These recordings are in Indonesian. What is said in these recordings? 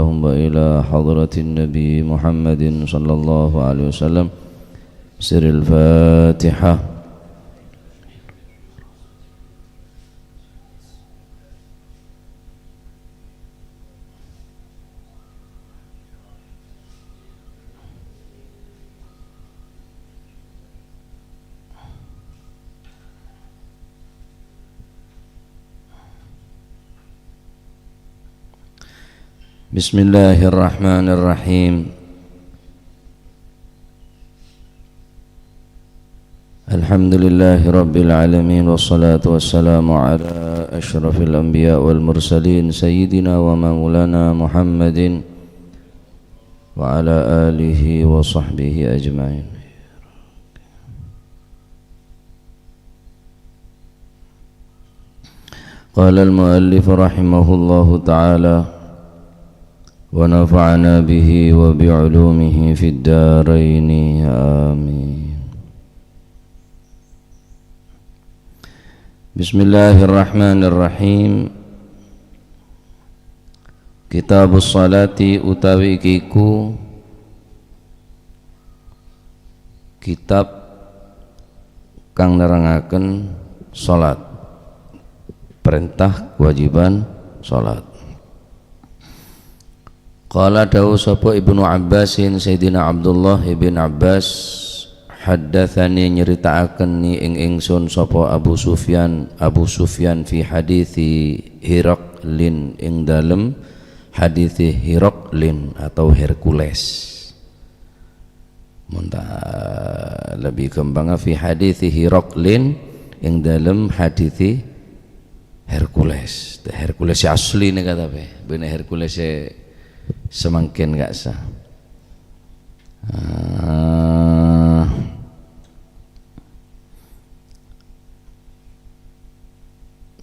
اللهم إلى حضرة النبي محمد صلى الله عليه وسلم سر الفاتحة. Bismillahirrahmanirrahim. Alhamdulillahi rabbil alamin, wassalatu wassalamu ala asyrafil anbiya wal mursalin sayyidina wa maulana Muhammadin wa ala alihi wa sahbihi ajma'in. Qala al-muallif rahimahullahu ta'ala wa nafa'ana bihi wa bi'ulumihi fid daraini amin. Bismillahirrahmanirrahim. Kitabus salati utawi kiku kitab kang nerangaken salat, perintah kewajiban salat. Qala dawu sapa Ibnu Abbasin, Sayyidina Abdullah ibn Abbas, haddatsani nyeritaaken ni ing ingsun sapa Abu Sufyan fi hadithi Hiraklin ing dalem hadithi Hiraklin atau Hercules. Munta lebih kembang fi hadithi Hiraklin ing dalem hadithi Hercules. Hercules asli ni kata be, bener Hercules semangkin gak sah.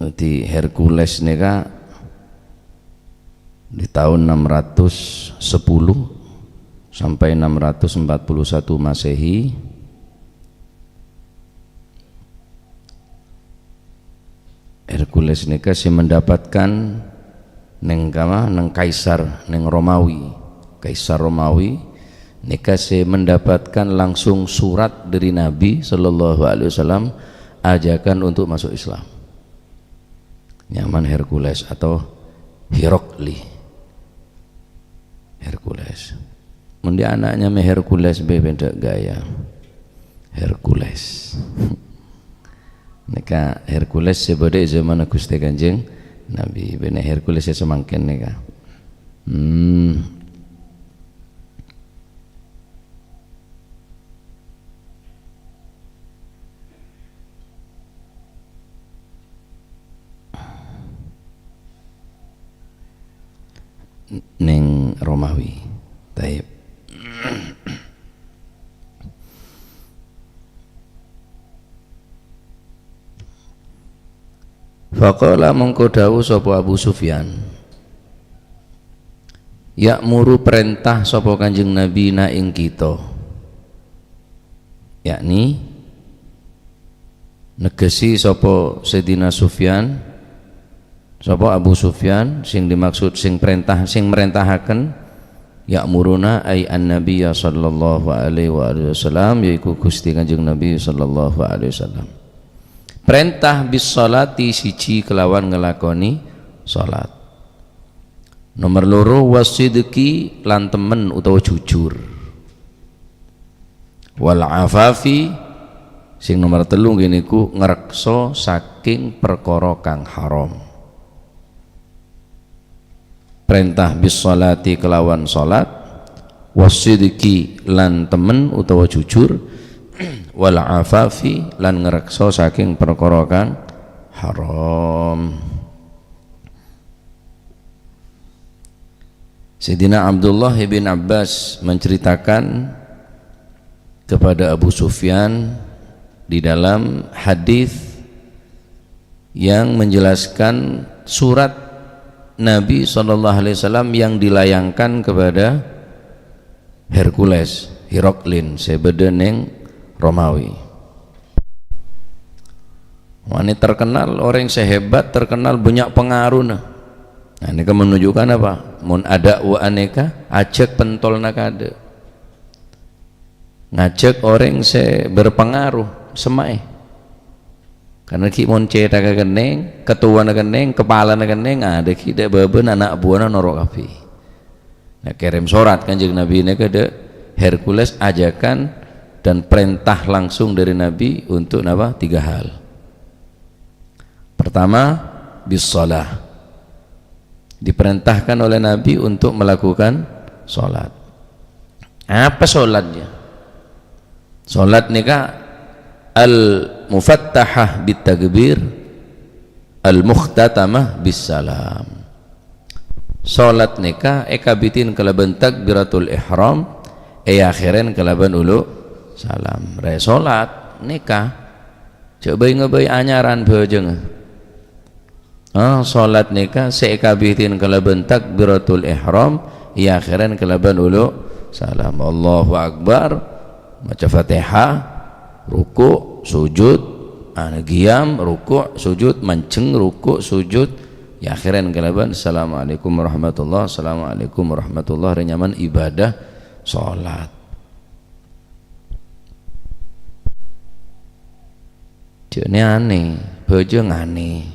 Nanti Hercules neka di tahun 610 sampai 641 Masehi. Hercules neka si mendapatkan neng kaisar neng Romawi, kaisar Romawi nika se mendapatkan langsung surat dari Nabi Sallallahu Alaihi Wasallam ajakan untuk masuk Islam. Nyaman Hercules atau Hirakli. Hercules. Mundi anaknya me Hercules beda gaya. Hercules. Nika Hercules sebode zaman Gusti Kanjeng Nabi, bener Hercules semangkin nika. Neng Romawi. Taib. Faqala mongko dawuh sapa Abu Sufyan, ya'muru perintah sapa Kanjeng Nabi na ing kita, yakni negesi sapa Sayyidina Sufyan, sapa Abu Sufyan sing dimaksud sing merentahaken ya'muruna ay an-nabiyya sallallahu alaihi wasallam, yaiku Gusti Kanjeng Nabi sallallahu alaihi wasallam. Perintah bis salati siji kelawan ngelakoni salat. Nomor loro wasidqi lan temen utawa jujur. Wal afafi sing nomor telu ngene iku ngreksa saking perkara kang haram. Perintah bis salati kelawan salat, wasidqi lan temen utawa jujur, wal afafi lan ngreksa saking perkara kang haram. Sayyidina Abdullah bin Abbas menceritakan kepada Abu Sufyan di dalam hadis yang menjelaskan surat Nabi SAW yang dilayangkan kepada Hercules, Hiraklin, sebedeneng Romawi. Wanita terkenal, orang sehebat, terkenal banyak pengaruh. Nah ini kan menunjukkan apa? mun ada wa aneka ajak pentol nakade ngajak orang se berpengaruh semai karena ki mun cetak keneng ketua keneng kepala keneng ada ki dek beben anak buana norok api nah kirim surat kanjeng Nabi ini ke Hercules ajakan dan perintah langsung dari Nabi untuk apa 3 hal. Pertama bisalah, diperintahkan oleh Nabi untuk melakukan sholat. Apa sholatnya? Sholat nikah al-mufattahah bitakbir, al-mukhtatamah bisalam. Sholat nikah ekabitin kalaban takbiratul ihram akhiran kalaban ulu salam. Re sholat nikah coba ngebai anyaran bojeng. Sholat nikah seekabitin kalaban takbiratul ihram akhiran kalaban ulu salam. Allahu akbar, maca Fatihah, ruku, sujud, qiyam, ruku, sujud, manceng, ruku, sujud, akhiran kalaban assalamualaikum warahmatullah, assalamualaikum warahmatullah, renyaman ibadah sholat. Ini aneh, bojo aneh,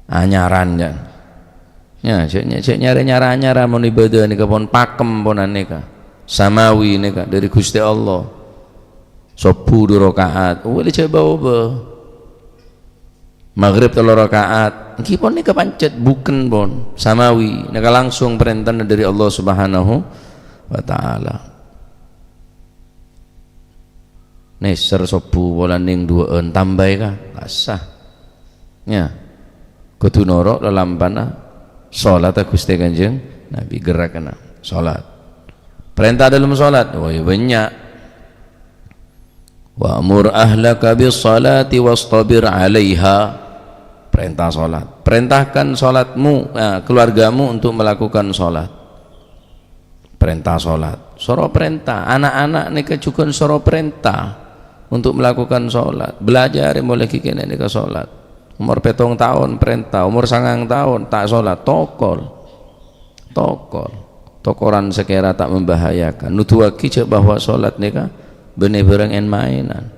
anyaran ya, cek nyara mau ibadah nih pon pakem pon aneh samawi nih dari Gusti Allah, 10 rakaat, boleh coba maghrib 3 rakaat, kipon nih pancet bukan pon samawi, nih langsung perintah dari Allah Subhanahu wa Ta'ala. Neser 10 bola ning 2 tambah kah asah nya kudu norok lalampana salat Gusti Kanjeng Nabi gerakna salat perintah dalam salat ya banyak wa amur ahlaka bis salati wastabir 'alaiha perintah salat perintahkan salatmu keluargamu untuk melakukan salat perintah salat soro perintah anak-anak nika juga soro perintah untuk melakukan sholat belajar mulai kikini nika sholat umur 7 tahun perintah umur 9 tahun tak sholat tokoran sekira tak membahayakan nutuaki cek bahwa sholat nika bener-bener en mainan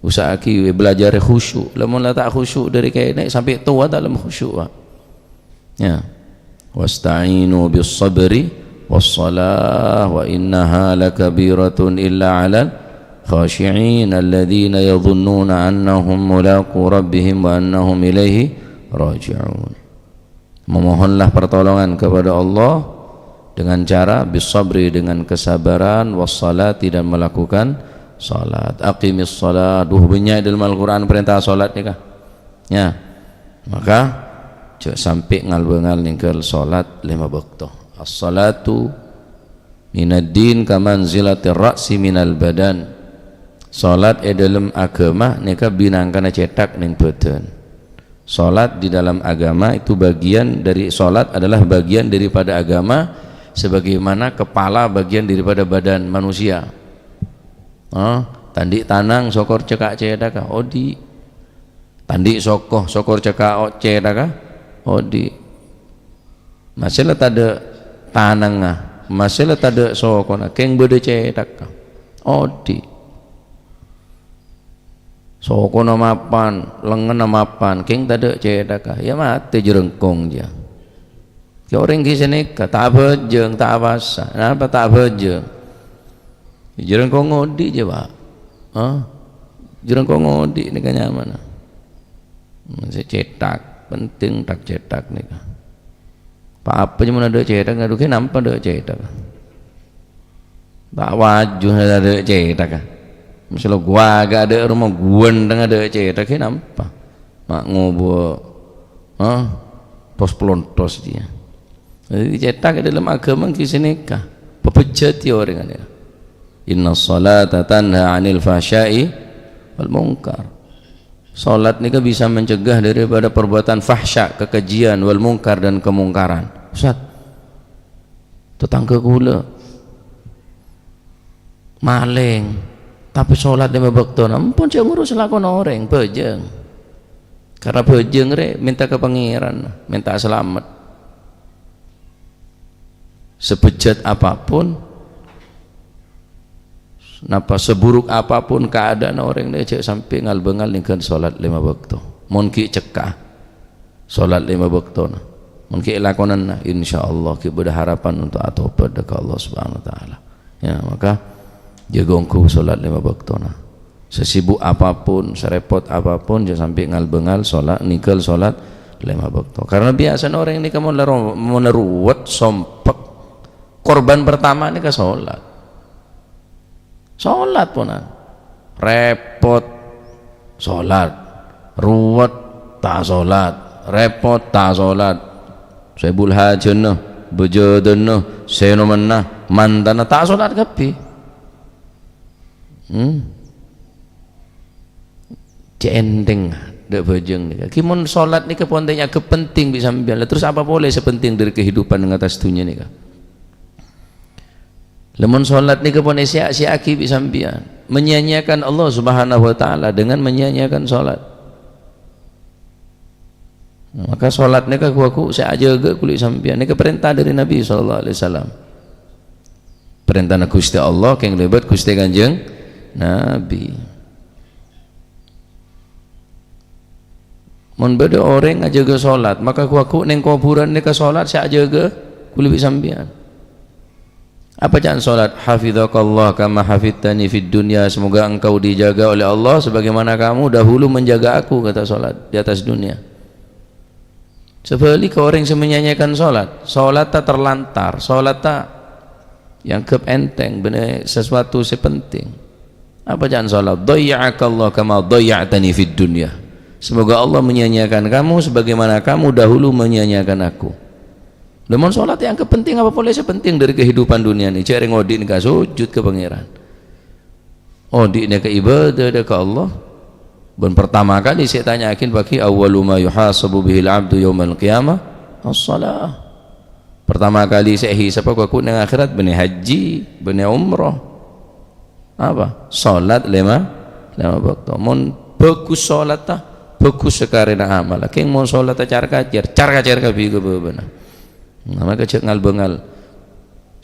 usahaki belajar khusyuk lamun tak khusyuk dari kene sampai tua dalam khusyuk ya wasta'inu bis sabri wassalah wa innaha lakabiratun illa 'alal khashi'in alladzina yadhunnuna annahum mulaqu rabbihim wa annahum ilaihi raji'un. Memohonlah pertolongan kepada Allah dengan cara bisabri dengan kesabaran, wassalati dan melakukan salat. Aqimis salat, banyak dalam Al-Qur'an perintah salat ni kah? Ya. Maka sampai ngal-ngal ninggal salat 5 waktu. As-salatu minad din kamanzilatir ra'si minal badan. Salat dalam agama nika binangkana cetak ning badan. Salat di dalam agama itu bagian dari salat adalah bagian daripada agama sebagaimana kepala bagian daripada badan manusia. Tandik tanang sokor cekak cedak odi. Tandik sokor cekak cedak odi. Masalah tada tanang masalah tada sokona keng bede cedak odi. Sokona mapan, lengan mapan, keng tada cedak ya mati jerengkong dia. Ya orang kisah tak bejeng, tak basa, kenapa tak bejeng? Jerengkong ngodi je pak, jerengkong ngodi ni kan mana? Masih cetak, penting tak cetak ni kan. Pak apa je mana ada cetak, ngadu ke nampak ada cetak. Tak wajah ada cetak kan. Misalnya gua agak ada rumah gua dengan ada cetak, ke nampak. Mak ngobrol, pos pelontos dia. Jadi cetak dalam agama kisah nikah, pepejati orang ada. Inna salata tanha 'anil fahsya'i wal munkar. Salat nikah bisa mencegah daripada perbuatan fahsya, kekejian, wal munkar dan kemungkaran. Ustaz, tetangga gula maling, tapi salat 5 waktu, ampun cek ngurus lakon orang bejeng. Karena bejeng re minta ke pangeran, minta selamat. sebejat apapun, napa seburuk apapun keadaan orang ni cek sampai ngal-bengal ningkan solat 5 waktu. Mun ki cekah solat 5 waktu na. Mun ki lakonan na, insyaallah ki berharapan untuk atobat dekat Allah Subhanahu wa taala. Ya, maka jagongku solat 5 waktu na. Sesibuk apapun, serepot apapun jangan sampai ngal-bengal solat ninggal solat 5 waktu. Karena biasa orang ini kamu meneruat sompek korban pertama ini ke solat. Solat punan repot solat, ruwet tak solat, repot tak solat, sebul hajana bejadana senomana mantana tak solat kapi. Cendeng dak bejeng ni. Kimun solat ni ke pontenya kepenting bisa ambil. Terus apa boleh sepenting dari kehidupan dengan atas dunia ni ka? Lemun solat ni kepon sia-sia bisa ambil. Menyanyiakan Allah Subhanahu wa taala dengan menyanyiakan solat. Maka solat ni aku saya jaga kulit sampean. Ni perintah dari Nabi sallallahu alaihi wasallam. Perintah Gusti Allah keng lebat Gusti Kanjeng Nabi. Mun beda orang ngajaga solat, maka aku neng kuburan ni ka solat saya jaga kulit sampean. Apa jangan solat? Hafizakallah kama hafidtani fid dunya, semoga engkau dijaga oleh Allah sebagaimana kamu dahulu menjaga aku, kata solat di atas dunia. Sebalik orang yang menyanyikan solat tak terlantar, solat tak yang kepenteng benar sesuatu sepenting. Apa jangan solat? Dhayya'akallah kama dhayya'tani fid dunya, semoga Allah menyanyikan kamu sebagaimana kamu dahulu menyanyikan aku. Lemon solat yang kepenting apa boleh sepenting dari kehidupan dunia ni. Cari ngodik ni ka sujud ke pangeran, odik ni ke ibadah ke Allah. Dan pertama kali saya tanyakin bagi awwalu ma yuhasabu bihil abdu yaumal qiyamah as-salah. Pertama kali saya hisab aku nang akhirat benih haji, benih umrah. Apa? Solat 5 waktu. Mon bagus solat ta, bagus sekali nak amal. Keng mon solat ta cara kacer ka bigo bebenah. Maka cek ngal-bengal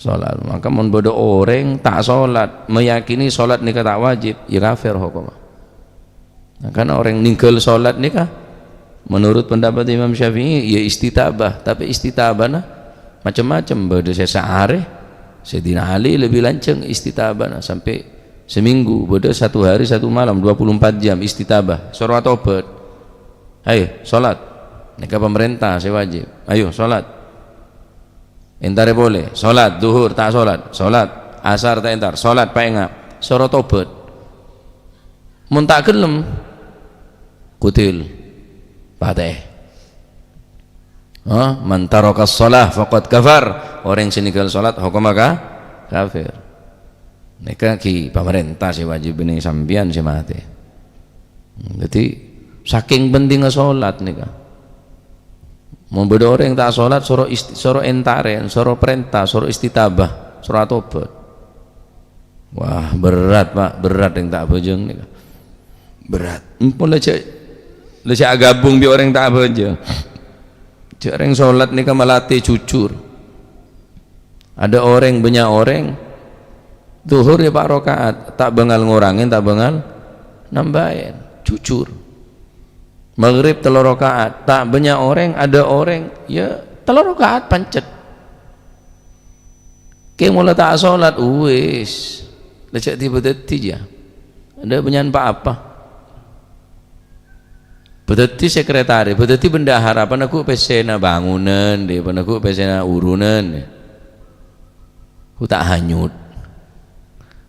solat. Maka mun bodoh orang tak solat meyakini solat nikah tak wajib, ya kafir hukum. Nah, karena orang ninggal solat nikah menurut pendapat Imam Syafi'i ya istitabah, tapi istitabah nah macam-macam. Bodoh saya sehari Sayyidina Ali lebih lanceng istitabah nah, sampai seminggu, bodoh 1 hari 1 malam 24 jam istitabah suruh tobat. Ayo solat nikah pemerintah saya wajib, ayo solat. Entare boleh solat duhur tak solat, solat asar tak entar, solat paengap suruh tobat. Mun tak gelem kutil pateh. Man taraka shalah faqad kafar, orang yang meninggal salat hukum maka kafir. Nika ki pemerintah si wajib ini sambian si mati. Jadi saking pentingnya salat nika. Mau beda orang yang tak salat suruh entare, suruh perintah, suruh istitabah, suruh tobat. Wah berat Pak, berat yang tak bejeng nika. Berat. Pun lecek gabung bi orang tak bejeng. Orang sholat ni kan melatih jujur. Ada orang banyak orang duhur ya Pak rokaat tak bengal ngurangin, tak bengal nambahin, jujur. Maghrib 3 rakaat tak banyak orang, ada orang ya 3 rakaat pancet. Ke mula tak sholat wis lecek tiba-tiba ya. Ada banyak apa? Berarti sekretari, berarti bendahara panaku pesena bangunan, dia panaku pesena urunan, aku tak hanyut,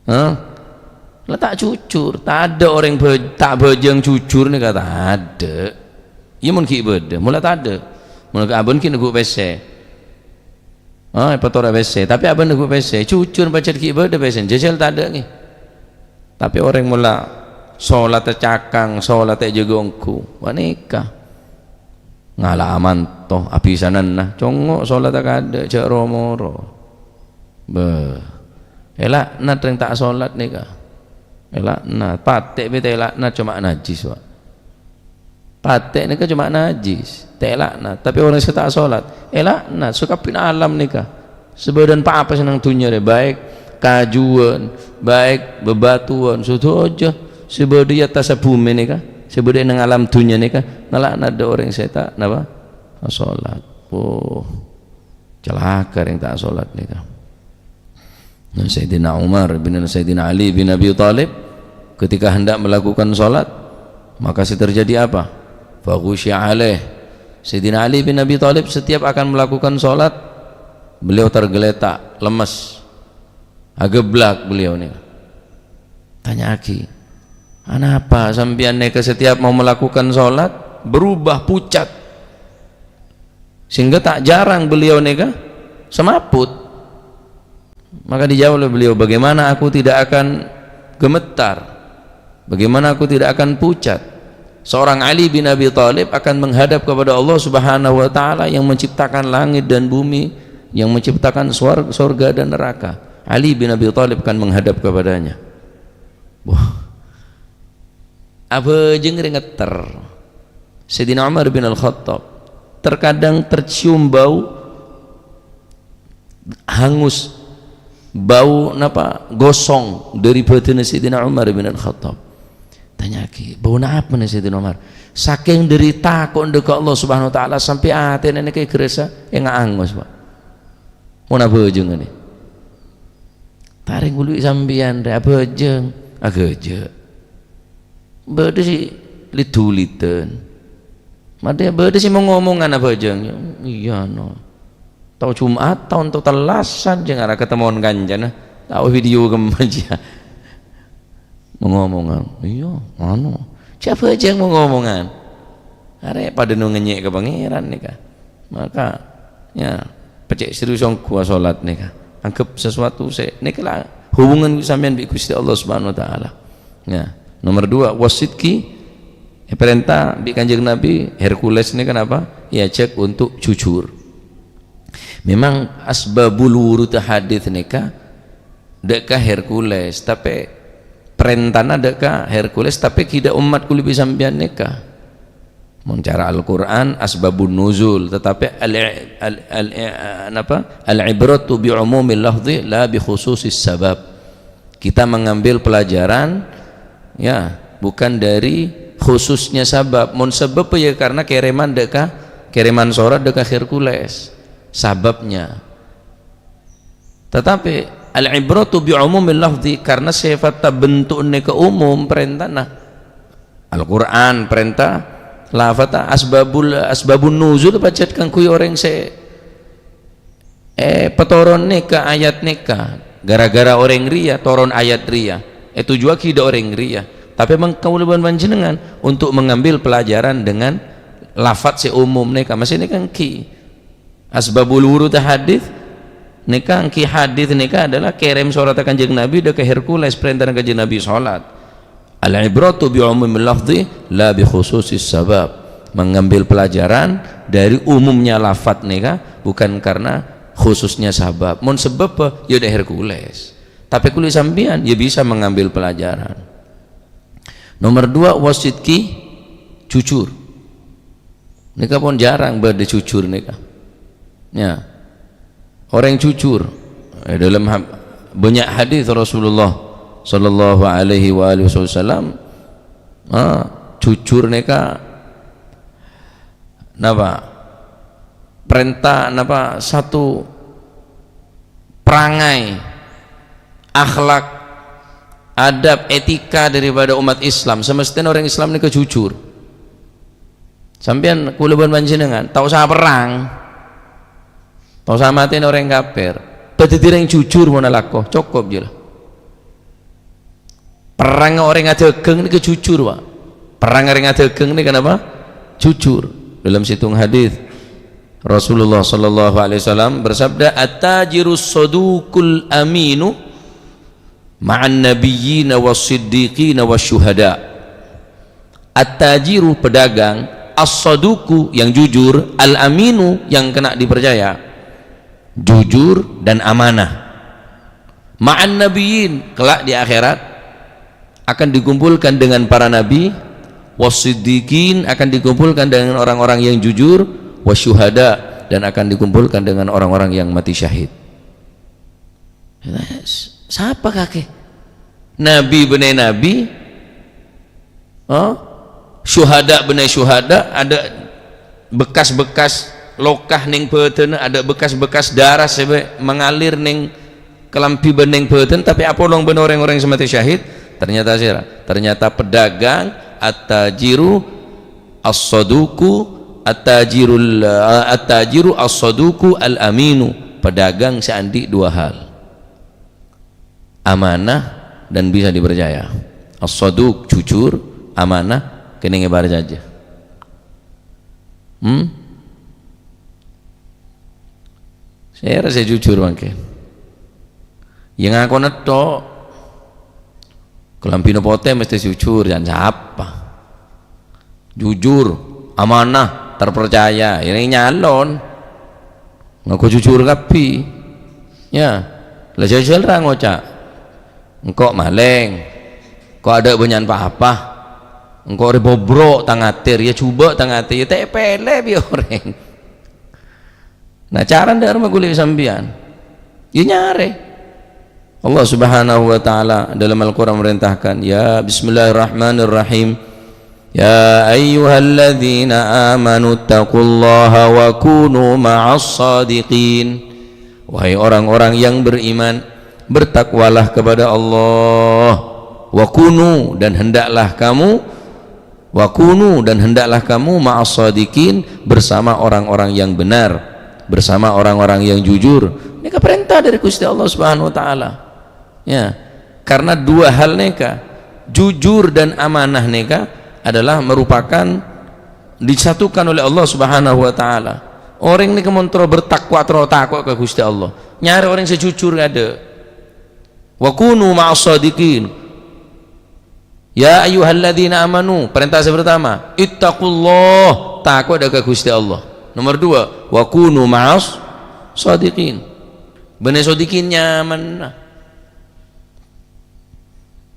lah tak jujur, tak ada orang tak bejeng jujur ni kata ada, ia mungkin beda, mula tak ada, mula abang kini aku pese, petora pese, tapi abang aku pese, jujur baca ki beda pese, jajal tak ada ni, tapi orang mula sholat cakang, sholat jegongku, wanita ngalaman toh apisanan nah, congok sholat ada cek romoro, elak nak yang tak sholat ni kah, elak nak patek bete elak nak cuma najis wak, patek ni kah cuma najis, elak nak, tapi orang yang tak sholat, elak nak suka pin alam ni kah, sebadan pa apa senang dunya deh, baik kajuan, baik bebatuan, sudah aja sebadan atas bumi nih kah, sebadan nang alam dunya nih kah, ngalak ada orang seta, napa? Salat. Oh, celaka yang tak salat nih kah. Nah, Sayyidina Umar bin Sayyidina Ali bin Abi Thalib ketika hendak melakukan salat, maka terjadi apa? Faghusya alaih. Sayyidina Ali bin Abi Thalib setiap akan melakukan salat, beliau tergeletak, lemas, ageblak beliau nih. Tanya Aki, kenapa sampean neka setiap mau melakukan salat berubah pucat, sehingga tak jarang beliau neka semaput. Maka dijawab oleh beliau, bagaimana aku tidak akan gemetar, bagaimana aku tidak akan pucat. Seorang Ali bin Abi Thalib akan menghadap kepada Allah Subhanahu wa taala yang menciptakan langit dan bumi, yang menciptakan surga dan neraka. Ali bin Abi Thalib akan menghadap kepadanya. Wah, apa jeung ngeter. Sayyidina Umar bin Al-Khattab terkadang tercium bau hangus, bau napa gosong dari badan Sayyidina Umar bin Al-Khattab. Tanya Ki, bau apa nih Sayyidina Umar? Saking derita kok ndek Allah Subhanahu wa taala sampai atene kayak geresa yang angus, Pak. Mau napa jeung ini? Taring ulu sampean rek apa jeung? Ageje. Bade si lituliten. Made bade si mau ngomongan apa jeung? Iya no. Tahu Jumat tahun to telasan jeung arah ketemuan kanjana. Tahu video kemaja. Mengomongan, iya, anu, siapa aja yang mengomongan? Arek pada ngenyek ke pangeran nih kak, maka ya pecek serius yang kuah solat nih kak, anggap sesuatu saya nih lah hubungan sampean bi Gusti Allah Subhanahu wa taala. Ya, nomor 2 wasidki, perintah bi Kanjeng Nabi Hercules nih kenapa? Ya cek untuk jujur. Memang asbabul wurud hadits nih kak, dekah Hercules tapi perintahna deka Hercules tapi tidak umat kuli bisa sampean nikah. Mencara Al-Qur'an asbabun nuzul, tetapi al-ibratu bi umumil lafzi la bi khususis sabab. Kita mengambil pelajaran ya bukan dari khususnya sabab. Mun sebab ya karena kiriman surat deka Hercules sababnya. Tetapi al-ibratu bi umumil lafzi karena sifat bentuknya ke umum perintah nah Al-Qur'an perintah lafata asbabun nuzul bacatkan kuy orang se petoron nikah ayat nikah gara-gara orang ria toron ayat ria itu juga kida orang ria tapi mengkaulaban panjenengan untuk mengambil pelajaran dengan lafat se umum nikah masih ini kan ki asbabul wurud hadits nikah ki hadits nikah adalah kirim surat Kanjeng Nabi ke Hercules perintah Kanjeng Nabi salat. Al-ibratu bi umumil lafzi la bi khususis sabab. Mengambil pelajaran dari umumnya lafaz nikah bukan karena khususnya sabab. Mun sebab ya udah Hercules. Tapi kuli sampean ya bisa mengambil pelajaran. Nomor 2 wasidki jujur. Nikah pun jarang berde jujur nikah. Ya. Orang yang jujur dalam banyak hadis Rasulullah sallallahu alaihi wasallam jujur neka napa perintah napa satu perangai akhlak adab etika daripada umat Islam. Semestinya orang Islam neka jujur. Sampean kulaban panjenengan tahu sama perang tahu sama matiin orang kafir berarti yang jujur mau nalako cukup je lah perang orang ngadegeng ini kejujur Pak perang orang ngadegeng ini kenapa? Jujur. Dalam situng hadis Rasulullah sallallahu alaihi wasallam bersabda at-tajirus sadukul aminu ma'an nabiyyina was-siddiqina wasyuhada. At-tajiru pedagang, as-saduku yang jujur, al-aminu yang kena dipercaya, jujur dan amanah. Ma'an nabiyyin, kelak di akhirat akan dikumpulkan dengan para nabi, wasiddiqin akan dikumpulkan dengan orang-orang yang jujur, wasyuhada dan akan dikumpulkan dengan orang-orang yang mati syahid. Siapa kakek? Nabi benih nabi, syuhada benih syuhada, ada bekas-bekas lokah ning peuten, ada bekas-bekas darah sebe mengalir ning kelampi bening peuten, tapi apa long ben orang-orang yang mati syahid? Ternyata pedagang at-tajiru as-saduku at-tajiru as-saduku al-aminu, pedagang seandi dua hal, amanah dan bisa dipercaya. As-saduk jujur, amanah kene ngebar aja. Saya rasa jujur mangke. Yang aku netok kelampino pote mesti jujur, jangan siapa. Jujur, amanah, terpercaya. Ini nyalon. Ngaku jujur kapi. Ya, lah jajal ra ngocak. Engkau maleng. Kok ada banyak apa-apa. Engkau rebobrok tangatir, ya coba tangatir, ya tepele bi orang. Nah cara ndak rumah kulit sambian. Ya nyare. Allah Subhanahu wa taala dalam Al-Qur'an merintahkan, ya bismillahirrahmanirrahim. Ya ayyuhalladzina amanu taqullaha wa kunu ma'as shadiqin. Wahai orang-orang yang beriman, bertakwalah kepada Allah. Wa kunu, dan hendaklah kamu ma'as shadiqin, bersama orang-orang yang benar, bersama orang-orang yang jujur. Ini perintah dari Gusti Allah Subhanahu wa taala. Ya, karena dua hal neka, jujur dan amanah neka adalah merupakan disatukan oleh Allah Subhanahu wa taala. Orang ini kemontro bertakwa takwa ke Gusti Allah. Nyari orang sejujur ada. Wa kunu ma'as shadiqin. Ya ayyuhalladzina amanu, perintah pertama, ittaqullah, takwa ke Gusti Allah. Nomor dua, wa kunu ma'as shadiqin. Bener shadiqin nyaman.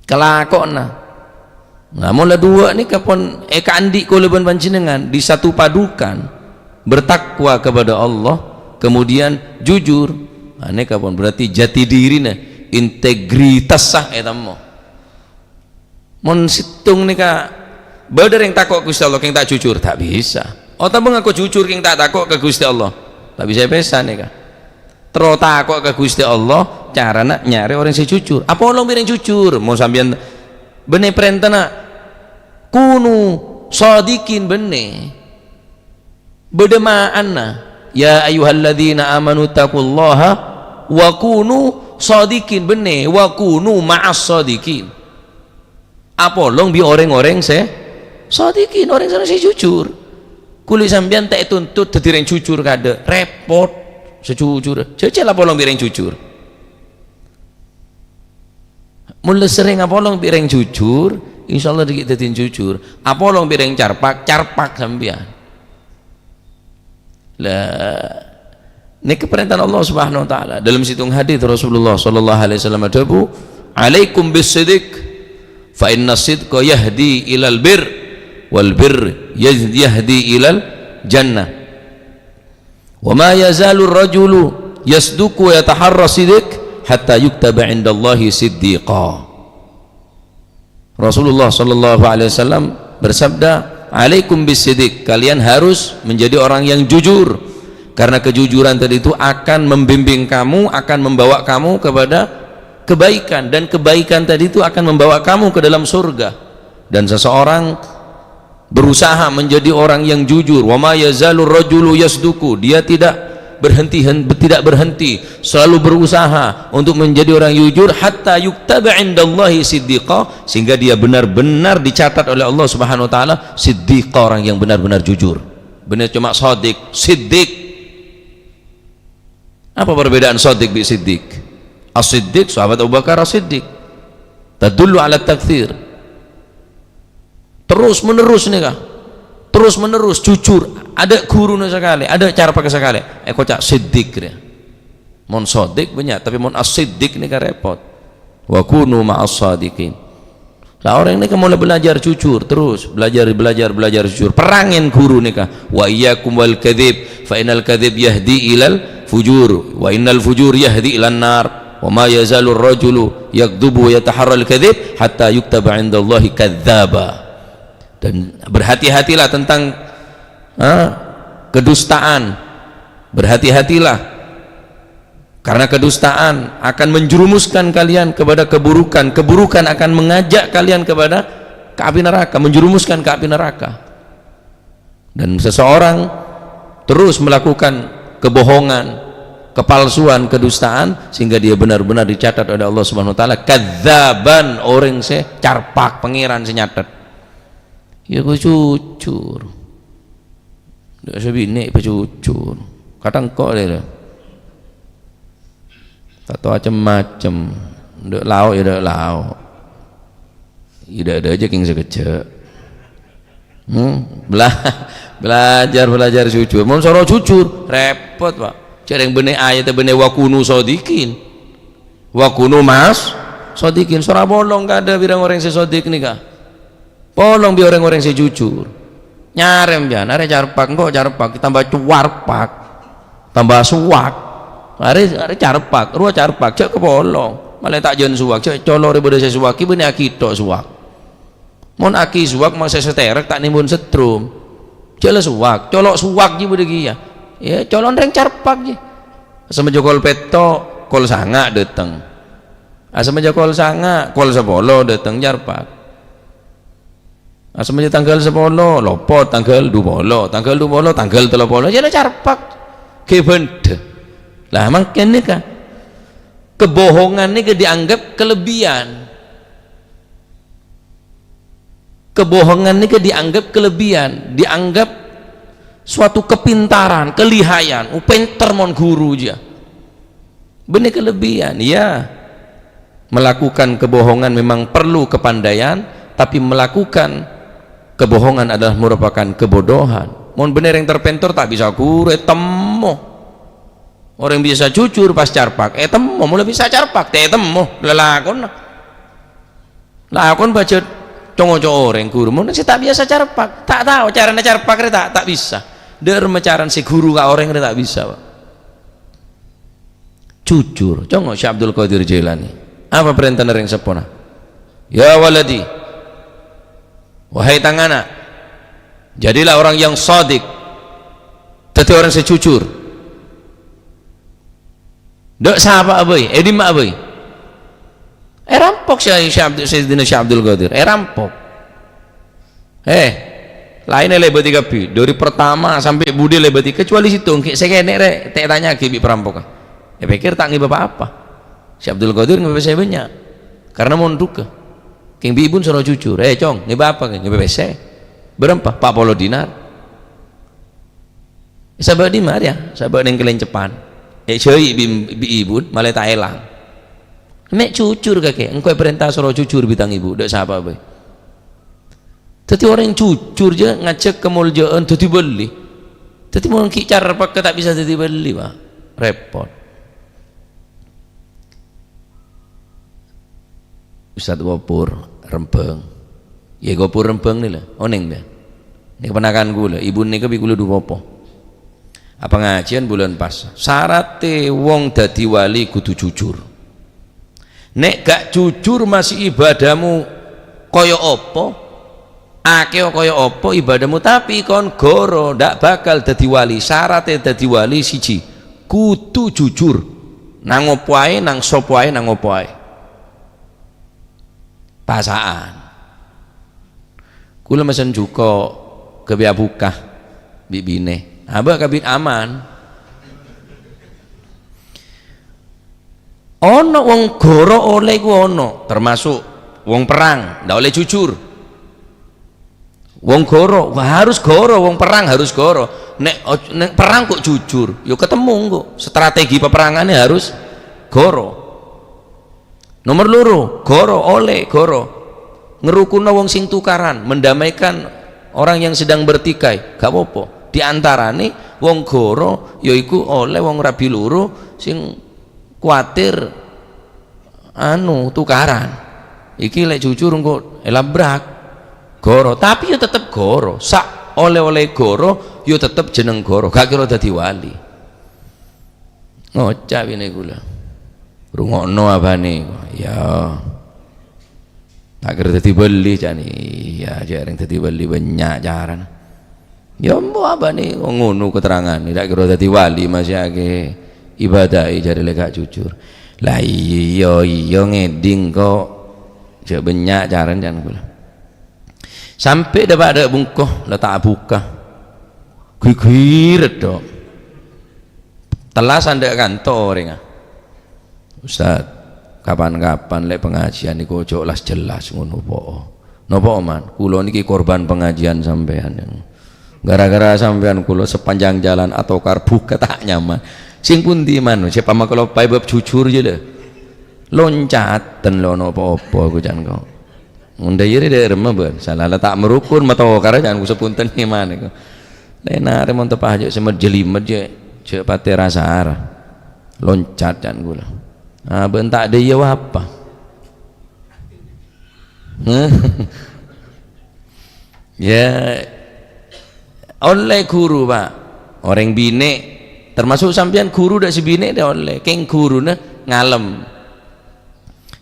Kelakon namun lah dua ni kapon andi kuleban panjenengan disatu padukan, bertakwa kepada Allah kemudian jujur. Ane kapon berarti jati diri na, integritas sah etamo. Mon situng ni ka bader yang takut Gusti Allah, yang tak jujur tak bisa. Tabung aku jujur yang tak takut ke Gusti Allah tak bisa pesan ni ka. Terus takut ke Gusti Allah, cara nak nyari orang yang jujur. Apa orang yang jujur? Mau sambian benih perintah nak kunu shadiqin benih bedemaan na. Ya ayyuhalladzina amanu taqullaha wa kunu shadiqin benih wa kunu ma'as shadiqin. Apa long bi orang-orang shadiqin, orang sana jujur. Kulit sambian tak tuntut dadi orang jujur kada repot. Sejujur cecel apa long bireng jujur, mulai sering apa long bireng jujur, insyaallah dikit datin jujur. Apa long bireng carpak sambian lah. Ini keperintahan Allah Subhanahu wa taala dalam situng hadis Rasulullah sallallahu alaihi wasallam adabu, alaikum bis-sidq fa inna sidqa yahdi ilal bir wal bir yahdi ilal jannah. Wa ma yazalu ar-rajulu yasduqu wa yataharra sidq hatta yuktaba 'indallahi siddiqa. Rasulullah sallallahu alaihi wasallam bersabda, alaikum bis-sidq, kalian harus menjadi orang yang jujur, karena kejujuran tadi itu akan membimbing kamu, akan membawa kamu kepada kebaikan, dan kebaikan tadi itu akan membawa kamu ke dalam surga. Dan seseorang berusaha menjadi orang yang jujur, wa ma yazalur rajulu yasduku, dia tidak berhenti selalu berusaha untuk menjadi orang jujur, hatta yuktaba indallahi siddiqa, sehingga dia benar-benar dicatat oleh Allah Subhanahu wa taala siddiqa, orang yang benar-benar jujur. Benar cuma shadiq, siddiq. Apa perbedaan shadiq bi siddiq? As-siddiq sahabat Abu Bakar as-siddiq tadullu ala takthir, terus menerus nih kah, terus menerus jujur, ada guru sekali, ada cara pakai sekali, kocak siddiq dia. Mon sodik banyak, tapi mon as-siddiq nih kan repot. Wa kunu ma'as shadiqin. Lah orang ini kan mulai belajar jujur, terus belajar jujur, perangin guru nih kah. Wa iyyakum wal kadzib fa innal kadzib yahdi ilal fujur wa innal fujur yahdi ilan nar. wa ma yazalu ar-rajulu yakdhubu wa yataharral kadhib hatta yuktaba 'indallahi kadzdzaba. Dan berhati-hatilah tentang kedustaan, berhati-hatilah karena kedustaan akan menjerumuskan kalian kepada keburukan, keburukan akan mengajak kalian kepada ke api neraka, menjerumuskan ke api neraka. Dan seseorang terus melakukan kebohongan, kepalsuan, kedustaan, sehingga dia benar-benar dicatat oleh Allah Subhanahu wa taala kadzaban, orang se carpak pangeran senyatet. Ya gue jujur. Ndak sebine jujur. Kadang kok dia. Tak tahu macam-macam. Ndak lauk ya ndak lauk. Tidak ada aja king sekejap. Belajar jujur. Mau soro jujur repot, Pak. Cereng benih ayat benih wakunu sodikin, wakunu mas sodikin. Sora bolong gak ada birang orang sesodik nih kah? Bolong biar orang se jujur. Nyarem jan, are carpak kok carpak, tambah cuarpak, tambah suwak. Are carpak, ruah carpak, cek ke bolong. Malah tak jen suwak, cek color ibadah sesuwak, benih akito suwak. Mon aki suwak masa seterek tak nimbun setrum. Cek suwak, colok suwak je bedah ya. Ya colon reng carpak je. Sama jokol peto, kol sanga dateng. Asam aja kol sanga, kol sepolo dateng carpak. Asam aja tanggal sepolo, lopot tanggal 20, tanggal 20, tanggal 30, jadi carpak. Kebende. Lah makanya kan kebohongan ini dianggap kelebihan. Kebohongan ini dianggap kelebihan, dianggap suatu kepintaran, kelihayan. Pinter mon guru aja. Benih kelebihan, ya. Melakukan kebohongan memang perlu kepandaian, tapi melakukan kebohongan adalah merupakan kebodohan. Mon bener yang terpentor tak bisa guru, temu. Orang biasa jujur pas carpak, temu, mulai bisa carpak, temu, lelakon. Lakon baca congo-congo orang guru, mon sih tak biasa carpak, tak tahu caranya carpak tak bisa. Dermacaran si guru ka orang tak bisa, Pak. Jujur, congo Syekh Abdul Qadir Jailani. Apa perintah yang sepona? Ya waladi, wahai tangana, jadilah orang yang shadiq, tetapi orang sejujur. Dok sapa abai, di mak abai. Rampok Syekh Abdul Qadir, rampok. Lainnya lebih 3 dari pertama sampai budi lebih 3, kecuali situ saya kene tak tanya ke bi perampok. Pikir tak ngi bapak apa. Syekh Abdul Qadir ngi saya banyak. Karena mau duka. King bi ibun suruh jujur. Cong, ngi bapak ngi saya. Berapa? 40 dinar. Sahabat di mana ya? Sahabat yang kelencepan. Cai bi ibun malah tak elang. Nek jujur kakek, engkau perintah suruh jujur bitang ibu, dak siapa be. Tapi orang jujur je ngajak kemuliaan jadi beli. Tapi mau cara pakai tak bisa jadi beli, Pak. Repot. Ustaz Gopur Rempeng. Ya Gopur Rempeng ni lah, oneng dah. Ni kepenakan gula, ibu ni ke bikulu dua popo. Apa ngajian bulan pas. Syarat wong dadi wali kudu jujur. Nek gak jujur masih ibadahmu koyo opo, akeh koyo opo ibadahmu, tapi kon goro ndak bakal dadi wali. Syaratnya dadi wali siji, kudu jujur. Nang opo ae, nang sopo ae, nang opo ae. Pasaan. Kula mesen juko kebiya bukah bibine. Aba kabin aman. Ono wong goro oleh ku ono, termasuk wong perang ndak oleh jujur. Wong goro harus goro, wong perang harus goro. Nek perang kok jujur, yo ketemu kok. Strategi peperangannya harus goro. Nomor loro, goro oleh goro. Ngerukuno wong sing tukaran, mendamaikan orang yang sedang bertikai, gak apa-apa. Di antarane wong goro yaiku oleh wong rabi loro sing kuatir tukaran. Iki lek jujur engko elabrak goro, tapi yo tetep goro. Sak oleh-oleh goro yo tetep jeneng goro, gak kira dadi wali. Ngocap ini kula. rungokno abane ya tak kira dadi beli jane ya jarang dadi beli banyak jaran ya mbok abane ngono keterangan tak kira dadi wali masih ake ibadah jare lek gak jujur lah iya ngeding kok je banyak jaran jan kula sampai dapat ada bungkuh letak buka gigir dok telas anda kantor ya Ustaz kapan-kapan lek pengajian niku ojo las jelas ngono po napa man kula niki korban pengajian sampean gara-gara sampean kula sepanjang jalan atau buka tak nyaman sing pundi man siapa mah kalau bab jujur je le loncaten lo napa-apa ku jan kok ndayire de remah ben salah letak merukun matau kare jan ku sepunten iman iku lena remon tepah aja semet jelimet je cek pate rasa arah loncat jan kula bentak dia apa ya oleh guru pak orang bine termasuk sampean guru dak si bine dak oleh keng guru na ngalem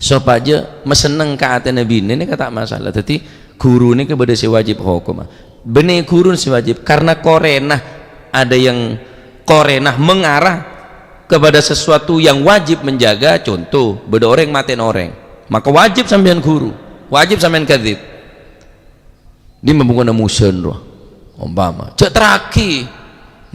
sop aja meseneng ka atene bine ini kata masalah jadi guru ini kepada si wajib hukum benih guru si wajib karena korenah ada yang korenah mengarah kepada sesuatu yang wajib menjaga contoh beda orang matiin orang maka wajib sampean guru wajib sampean kadhib dia membuka musen roh umpama cek teraki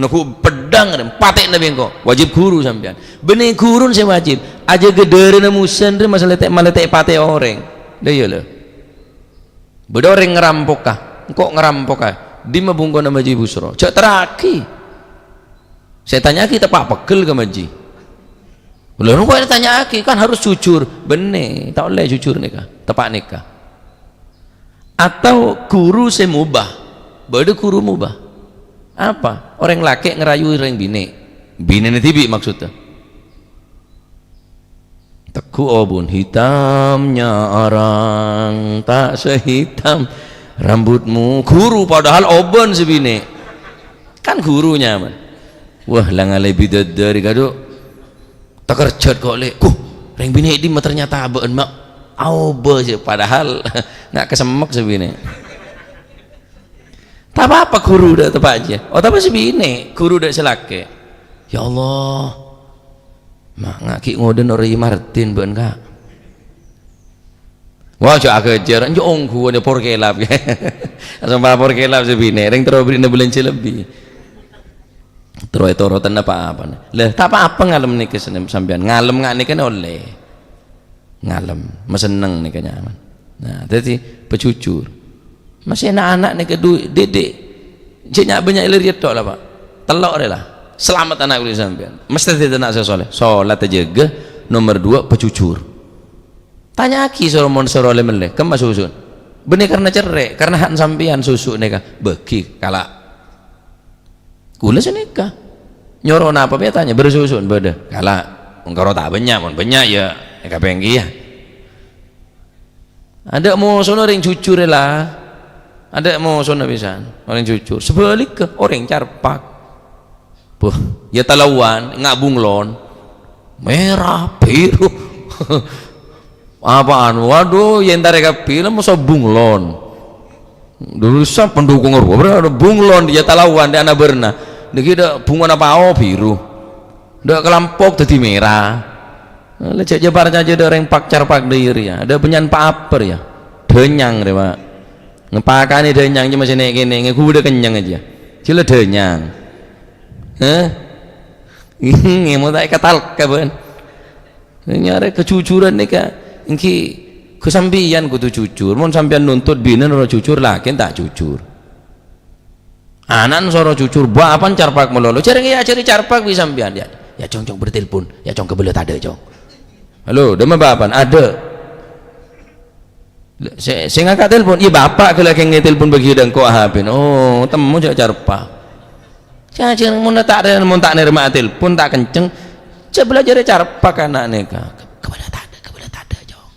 naku pedang dan patek nabi engko wajib guru sampean benih guru saya wajib aja gedere musen dia masalah tek patek orang dah ya lah beda orang ngerampok kah kok ngerampok kah dia membuka nama Haji Busro cek teraki saya tanya kita pak pegel ke maji belum kok tanya aki kan harus jujur bener tak boleh jujur nikah tepak nikah atau guru saya mubah beda guru mubah apa orang laki ngerayu orang bine tibi maksudnya teku obun hitamnya orang tak sehitam rambutmu guru padahal obon sebine kan gurunya man wah langalai bidadari kado tekerjat kok le reng bini ini ternyata abeen mak auba sih padahal nggak kesemek sebine tak apa guru dah tepat aja oh tapi sebine guru dah selake ya Allah mak ngaki ngoden ori Martin ben kak wah cak kejar anjo ongku ada porkelap sampai porkelap sebine reng terus beri bulan lebih terus itu rotan apa lah tak apa ngalem nih sampean ngalem nggak nih kan oleh ngalem meseneng nih nyaman nah jadi pejujur masih anak-anak nih kedua dedek jenyak banyak lihat tok lah pak telok deh lah selamat anak boleh sampean mesti tidak nak sesoleh sholat aja ge nomor 2 pejujur tanya aki soromon sorole meleh kemas susun bener karena cerai karena hak sampean susu nih kah bagi kalak kula senika nyoro apa ya tanya bersusun beda kala engkau tak banyak ya kapenggi ya ada mau sono orang jujur lah ada mau sono bisa orang jujur sebalik ke orang carpak buh ya talawan nggak bunglon merah biru apaan waduh yang tarik film mau bunglon dulu sah pendukung berada bunglon dia talawan dia anak berna niki dak bunga apa biru dak kelampok jadi merah lecek jebar aja ada orang pak carpak diri ya ada penyan pak aper ya denyang deh pak ngepakani denyang cuma sini gini ngeku udah kenyang aja cila denyang ini mau tak katal kapan nyari kejujuran nih kak ini kesampian kudu jujur mau sampian nuntut bina orang jujur lah kan tak jujur anak soro jujur bapan carpak melolo cari carpak bisa sampean ya cong bertelepon ya cong kebelet ada cong halo dema bapan ada saya ngangkat telepon iya bapak kalau yang ngetelepon bagi dan kok HP oh temu carpak jangan mau tak ada mau tak nerima telepon tak kenceng coba belajar carpak anak neka kebelet ada cong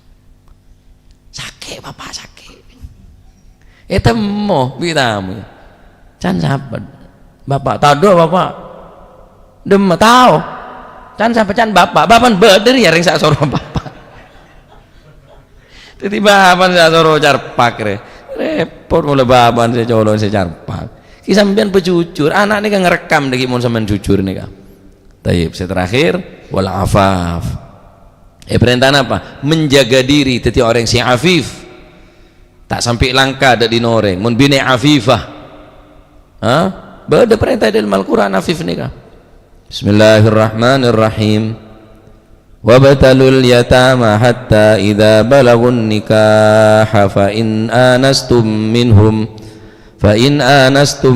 sakit bapak sakit temu bitamu can sahabat bapak tahu bapak dem tahu can sampai can bapak bener ya ring sak soro bapak tiba-tiba bapak sak soro carpak repot mulai bapak saya colon saya carpak ki sampean pejujur anak ini kan ngerekam deki mun sampean jujur nih kan. Taib saya terakhir wal afaf perintah apa menjaga diri teti orang si afif tak sampai langka ada di noreng mun bine afifah beda perintah dalam Al-Quran afif nih kan. Bismillahirrahmanirrahim wabtalul yatama hatta idza balagun nikaha fa in anastum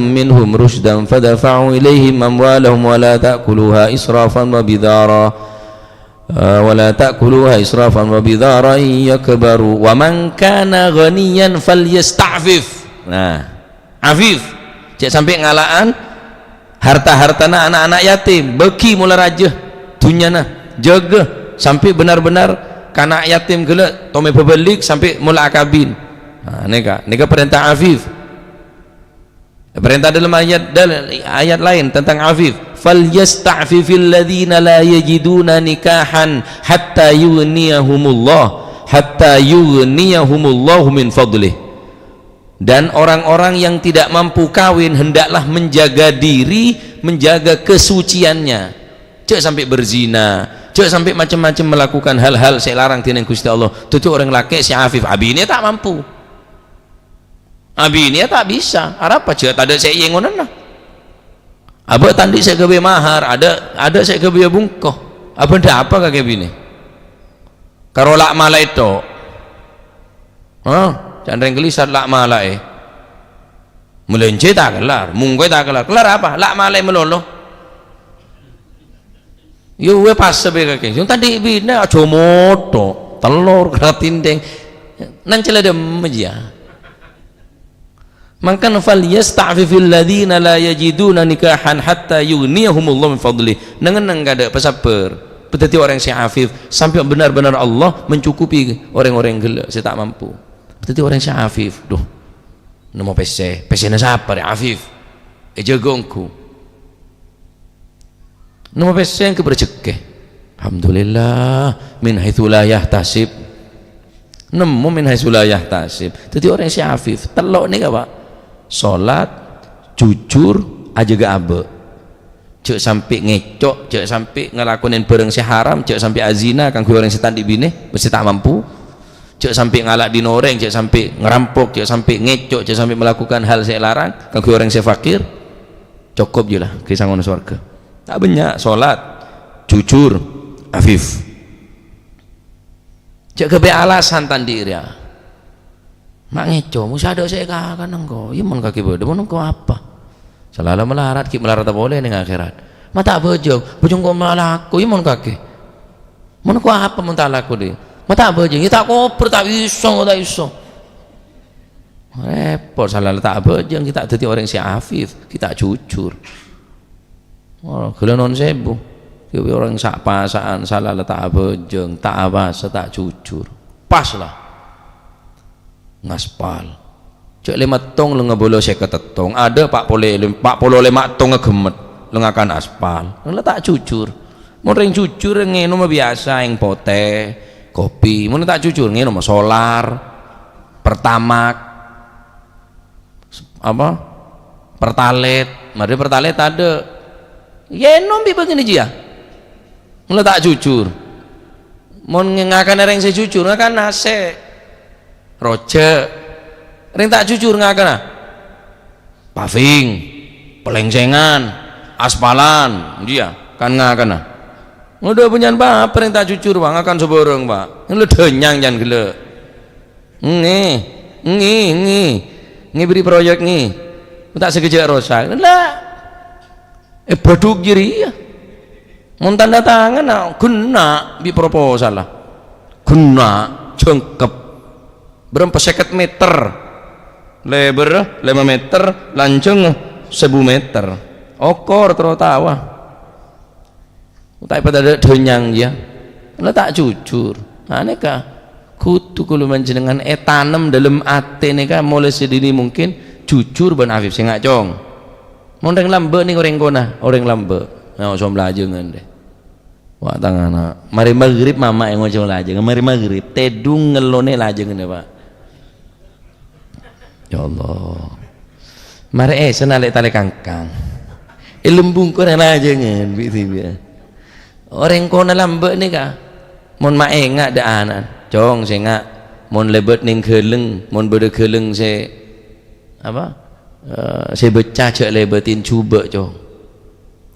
minhum rushdan fadfa'u ilaihim amwalahum wa la ta'kuluha israfan wa bidara yakbaru wa man kana ghaniyan falyasta'fif. Nah afif cek sampai ngalaan harta-hartana anak-anak yatim beki mula raja dunyana jaga sampai benar-benar kanak yatim gila tome bebelik sampai mula akabin. Nah neka perintah afif. Perintah dalam ayat lain tentang afif falyasta'fifil ladzina la yajiduna nikahan hatta yughniyahumullahu min fadlih. Dan orang-orang yang tidak mampu kawin hendaklah menjaga diri, menjaga kesuciannya, cek sampai berzina, cek sampai macam-macam melakukan hal-hal saya larang tinang Gusti Allah. Tutu orang laki si afif abine tak mampu, abine tak bisa apa cek ada saya yang ngono abah tandi saya gawe mahar ada saya gawe bungkoh apa ndak apa kakek bini karo lak mala itu candreng gelisat lak mala melenci tak kelar mungkoi tak kelar apa lak mala melolo yo we pas sebe kakek yung tadi bini aja moto telur keratindeng nan celadem aja. Maka falyasta'fifil ladzina la yajiduna nikahan hatta yughniyahumullahu min fadlih. Nangan enggak ada pesaper. Berarti orang yang afif sampai benar-benar Allah mencukupi orang-orang gila saya tak mampu. Berarti orang yang afif. Duh. Namo PC na siapa ya afif. Jagongku. Namo PC yang keberjeke. Alhamdulillah min haitsu la yahtasib. Nemu min haitsu la yahtasib. Jadi orang yang afif telok nih Pak. Sholat jujur aja gak abe cek sampai ngecok cek sampai ngelakuin bareng si haram cek sampai azina kan orang setan di bini mesti tak mampu cek sampai ngalak di noreng cek sampai ngerampok cek sampai ngecok cek sampai melakukan hal saya larang kan orang si fakir cukup je lah kisah ngono surga tak banyak sholat jujur afif cek kebe alasan tandir ya mak ngeco musa ada saya kan engkau iya mon kaki bodoh mon engkau apa selalu melarat ki melarat boleh ning akhirat mata bojong kau malaku iya mon kaki mon kau apa mon tak laku deh mata bojong iya tak koper tak iso repot selalu tak bojong kita jadi orang si afif kita jujur kalau non sebu kita orang sak pasaan salah tak bojong tak abasa tak jujur pas lah ngaspal cek 5 tong lu ngebolo 50 tong ada pak polo 5 tong ngegemet lu ngakan aspal lu tak jujur mau ring jujur ngene mah biasa yang pote kopi mau tak jujur ngene mah solar pertamak apa pertalet mari pertalet ada yenom bi begini dia lu tak jujur mau ngakan ring sejujur ngakan nase roce ring tak jujur nggak kena paving pelengsengan aspalan dia kan nggak kena udah punya apa ring tak jujur bang akan seborong pak lu denyang jangan gila ngi beri proyek ngi tak sekejap rosak lah produk jiri ya mau tanda tangan guna di proposal lah guna jengkep berapa 50 meter lebar 5 meter lanceng 1000 meter okor tertawa tapi pada denyang ya lo tak jujur aneka kutu kalau menjenengan tanam dalam ate neka mulai sedini mungkin jujur ben afif sing ngacong mondeng lambe ning orang kona orang lambe nah so mlajengan deh Wah tangana mari maghrib mama yang ngocong lajeng mari maghrib tedung ngelone lajeng ini Pak. Ya Allah mari senalek tali kangkang lembung ko na lajengan biya orang ko na lambe ni ka mon maenga daanan cong senga mon lebet ning keleng mon bede keleng se apa se becah cek lebetin coba cong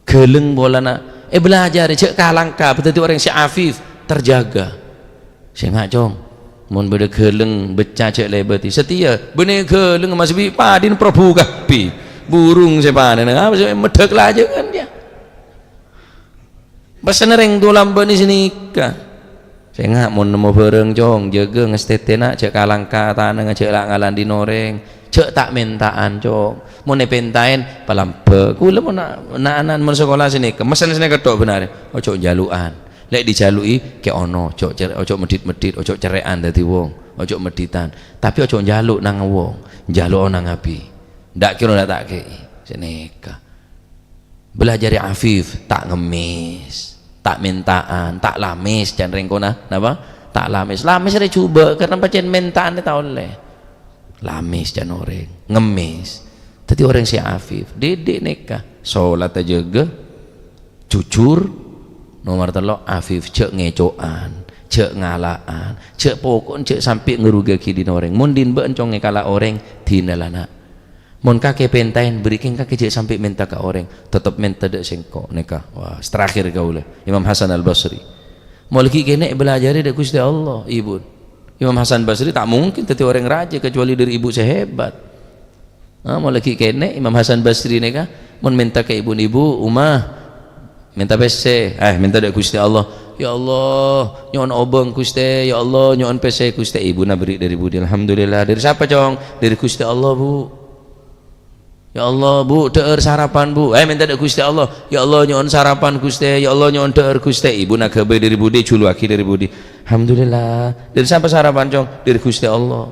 keleng bolana belajar cek kalangka berarti orang si afif terjaga senga cong mon bede keleng becah cek lebeti setia bene keleng mas bi padin prabu kapi burung sepanen apa sih medek aja kan dia pesan reng dolam bani sini ka senga mon nemu bareng cong jaga ngestetena cek kalangka tanah cek ngalan di noreng cek tak mentaan cong mau nepentain palampe kula mau anan mau sekolah sini kemesan sini ketok benar ojo jaluan lek dijalui ke ono ojo medit ojo cerean dadi wong ojo meditan tapi ojo jaluk nang wong jaluk nang api ndak kira ndak tak kei seneka belajar afif tak ngemis tak mentaan tak lamis jangan rengkona napa tak lamis ada coba karena pancen mentaan tak oleh lamis jangan orang ngemis tadi orang si afif dedek neka sholat aja ge jujur nomor telo afif cek ngecoan cek ngalaan cek pokok cek sampai ngerugaki di orang mundin bencong ngekala orang dinalana mon kakek pentain berikin kakek cek sampai minta ke orang tetap minta dek sengkok neka wah terakhir kau le Imam Hasan Al Basri mau lagi kene belajar dek Gusti Allah ibu Imam Hasan Basri tak mungkin tadi orang raja kecuali dari ibu sehebat mau lagi kene Imam Hasan Basri neka mon minta ke ibu umah minta PC minta dek Gusti Allah ya Allah nyon obeng Gusti ya Allah nyon PC Gusti ibu na beri dari budi alhamdulillah dari siapa cong dari Gusti Allah Bu ya Allah Bu deur sarapan Bu minta dek Gusti Allah ya Allah nyon sarapan Gusti ya Allah nyon deur Gusti ibu na kebe dari budi culuaki dari budi alhamdulillah dari siapa sarapan cong dari Gusti Allah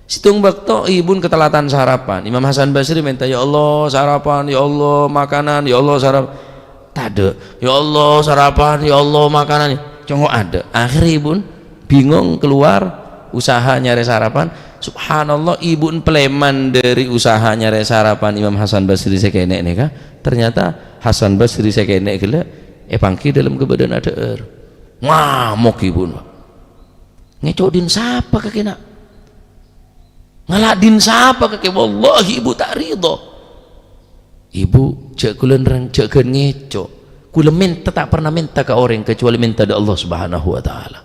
situng bakto ibun ketelatan sarapan Imam Hasan Basri minta ya Allah sarapan ya Allah makanan ya Allah sarapan tade ya Allah sarapan ya Allah makanan congok ada akhirnya ibun bingung keluar usaha nyari sarapan subhanallah ibun peleman dari usaha nyari sarapan Imam Hasan Basri sekenek nih kah ternyata Hasan Basri sekenek gila pangki dalam kebadan ada ngamuk ibun ngecodin siapa kakek nak ngaladin siapa kakek wallahi ibu tak ridho ibu cek kulen rang cek ken ngeco kula minta tak pernah minta ke orang kecuali minta dari Allah Subhanahu wa taala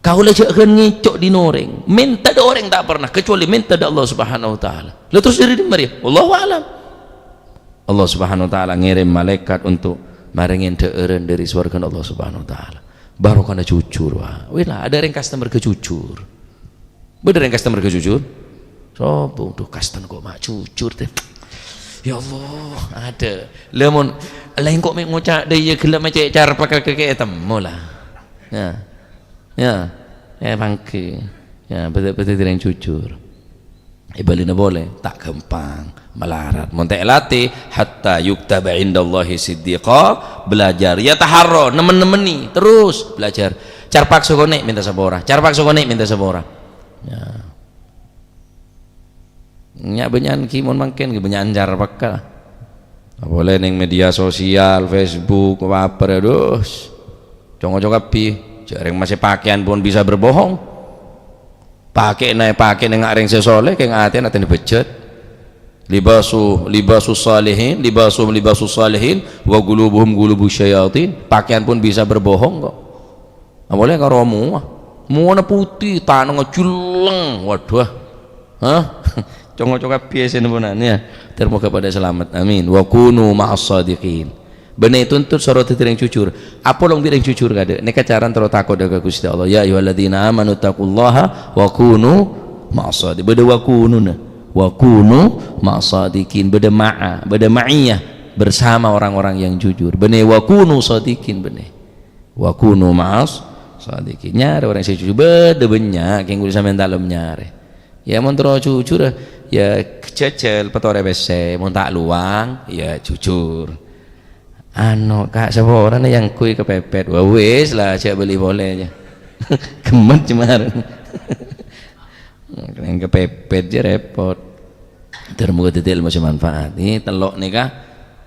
kau lah cek ken ngeco di noreng minta dari orang tak pernah kecuali minta dari Allah Subhanahu wa taala lalu terus diri mari wallahu alam Allah Subhanahu wa taala ngirim malaikat untuk maringin deureun dari surga Allah Subhanahu wa taala baru kana jujur wah lah ada yang customer kejujur bener yang customer kejujur so tuh customer kok mak jujur teh ya Allah ada lemon lain kok mek ngucap dia gelap macam cara pakai keke temu lah ya bangke ya betul-betul yang jujur ibalina boleh tak gampang melarat montek latih hatta yuktaba indallahi siddiqa belajar ya taharro nemen-nemeni terus belajar carpak sokone minta sabora carpak sokone minta sabora ya nyak benyan kimon mangken benyan carpak lah boleh neng media sosial Facebook apa aduh congok-congok pi jarang masih pakaian pun bisa berbohong pakai neng areng sesoleh kayak ngaten aten dibejet libasu salihin libasu salihin wa gulubuhum gulubu syayatin pakaian pun bisa berbohong kok boleh karo muana putih tanah ngeculeng waduh congok-congok biasa sebenarnya termoga pada selamat amin wa kunu ma'as sadiqin bener tuntut sorot yang jujur apa long bilang jujur kada neka caran terus takut dengan Gusti Allah ya ayyuhalladzina amanu taqullaha wa kunu ma'as sadiqin beda wa kunu ma'as sadiqin beda ma'iyah bersama orang-orang yang jujur bener wa kunu sadiqin bener wa kunu ma'as sadiqin nyari orang yang jujur beda banyak yang kudu sampean dalem nyari ya mun terus jujur ya kececel petore bese mun tak luang ya jujur Ano kak siapa orang yang kui kepepet, wah wes lah saya beli boleh aja. Gemet cemar. Yang kepepet aja repot. Termuka titik ilmu manfaat. Ini telok nih kah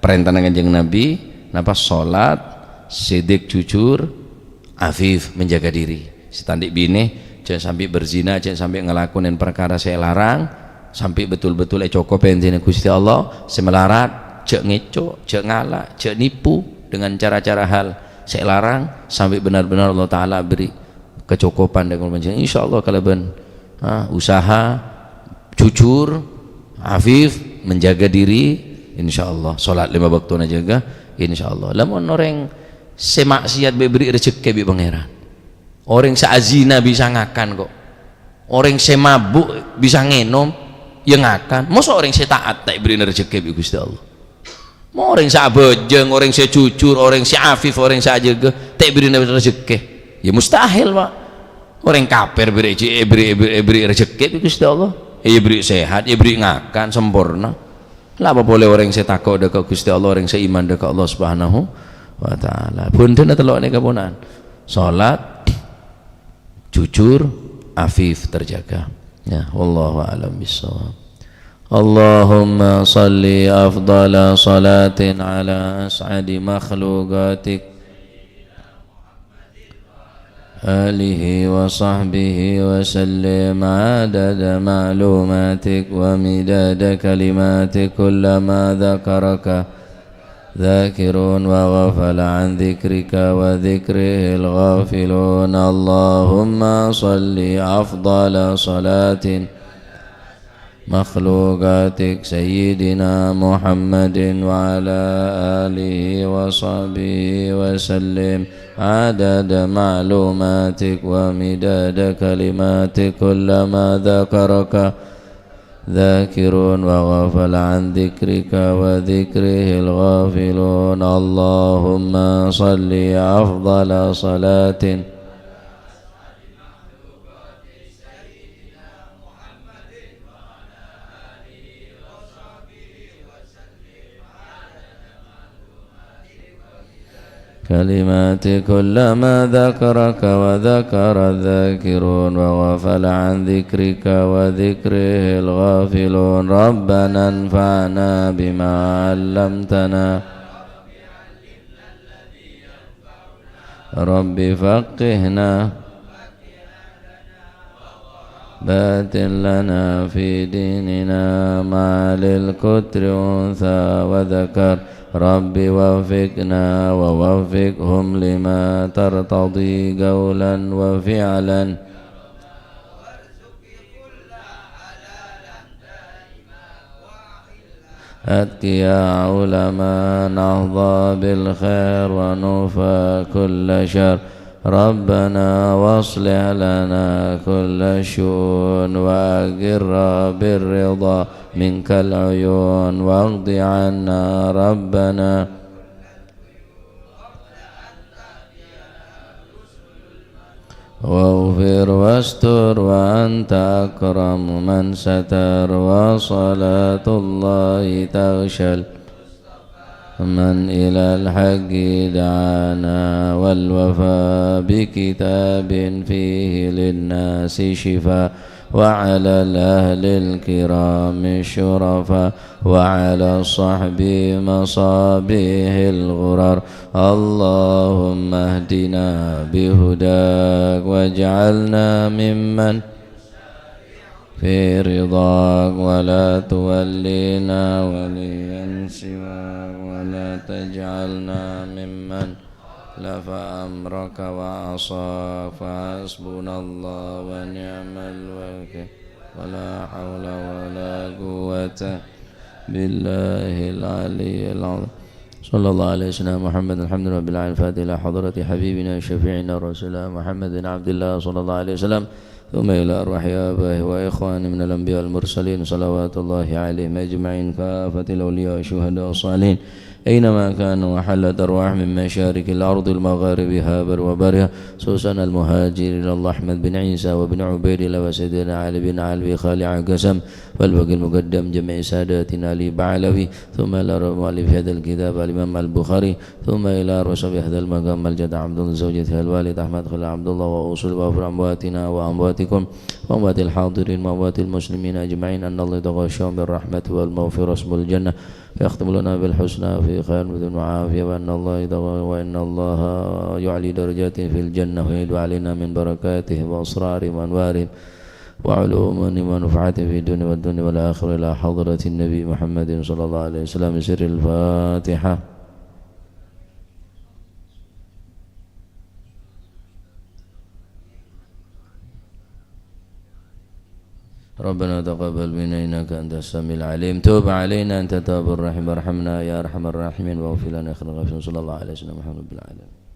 perintah Kanjeng Nabi, napa salat, sidik jujur, afif menjaga diri. Setandik bini jangan sampai berzina, jangan sampai ngelakuin perkara saya larang, sampai betul-betul coko pengen Gusti Allah, semelarat, cek ngeco, cek ngalah, cek nipu dengan cara-cara hal saya larang, sampai benar-benar Allah Taala beri kecukupan dengan panjenengan. Insyaallah kalau usaha jujur afif menjaga diri, insyaallah salat 5 waktu na jaga, insyaallah. Lamun orang semaksiat beri rezeki bi pangeran, orang seazina bisa ngakan kok, orang semabuk bisa ngenom yang ngakan, masa orang taat tak beri rezeki bi Gusti Allah. Mau orang sabejeng, orang jujur, orang afif, orang jaga tak beri rezeki, ya mustahil pak. Orang kafir beri rezeki bi Gusti Allah, beri sehat, beri ngakan sempurna. Lah apa boleh orang saya takut dekat Gusti Allah, orang saya iman dekat Allah Subhanahu wa taala. Punten telok nek kapunan. Salat jujur, afif terjaga. Ya, wallahu a'lam bissawab. Allahumma salli afdala salatin ala as'adi makhluqatik آله وصحبه وسلم عدد معلوماتك ومداد كلماتك كلما ذكرك ذاكرون وغفل عن ذكرك وذكره الغافلون اللهم صل أفضل صلاة مخلوقاتك سيدنا محمد وعلى آله وصحبه وسلم عدد معلوماتك ومداد كلماتك كلما ذكرك ذاكرون وغفل عن ذكرك وذكره الغافلون اللهم صل أفضل صلاة كلمات كلما ذكرك وذكر الذاكرون وغفل عن ذكرك وذكره الغافلون ربنا انفعنا بما علمتنا رب فقهنا باتن لنا في ديننا مع للكتر أنثى وذكر رب وفقنا ووفقهم لما ترتضي قولا وفعلا أتقيا علماء نهضى بالخير ونوفى كل شر ربنا واصلح لنا كل شؤون وأقر بالرضا منك العيون واقض عنا ربنا واغفر واستر وأنت أكرم من ستر وصلاة الله تغشى من إلى الحق دعانا والوفاء بكتاب فيه للناس شفاء وعلى الأهل الكرام الشرفاء وعلى الصحب مصابيح الغرر اللهم اهدنا بهداك واجعلنا ممن في رضاك ولا تولينا وليا سواك ولا تجعلنا ممن لف أمرك وعصاك فحسبنا الله ونعم الوكيل ولا حول ولا قوة بالله العلي العظيم صلى الله عليه وسلم محمد الحمد لله رب العالمين الفاتحة إلى حضرة حبيبنا شفيعنا رسولنا محمد بن عبد الله صلى الله عليه وسلم ثم إلى أرواح آبائه وإخوانه من الأنبياء المرسلين صلوات الله عليهم أجمعين كافة الأولياء والشهداء والصالحين أينما كانوا وحلت أرواح من مشارق الأرض ومغاربها وبرها خصوصا المهاجر إلى الله أحمد بن عيسى وابن عبيد الله وسيدنا علي بن علوي خالع قسم والباقي المقدم جميع ساداتنا علي بعلوي ثم إلى مؤلف هذا الكتاب الإمام البخاري ثم إلى رسول هذا المقام الجد عبد الله زوجته الوالد أحمد خليل عبد الله وأصول وأفر أمواتنا وأمواتكم وأموات الحاضرين وأموات المسلمين أجمعين أن الله يتغشاهم بالرحمة والمغفرة اسم الجنة ويختم لنا بالحسنى في خير بدون عافية وأن الله يعلي درجات في الجنة ويدعو علينا من بركاته وأسرار وأنواره وعلوم ونفعته في الدنيا والدنيا والآخرة إلى حضرة النبي محمد صلى الله عليه وسلم سر الفاتحة. ربنا تقبل منا إنك أنت السميع العليم تب علينا أنت التواب الرحيم وارحمنا يا أرحم الراحمين واغفر لنا خير الغافرين صلى الله عليه وسلم محمد بالعالمين.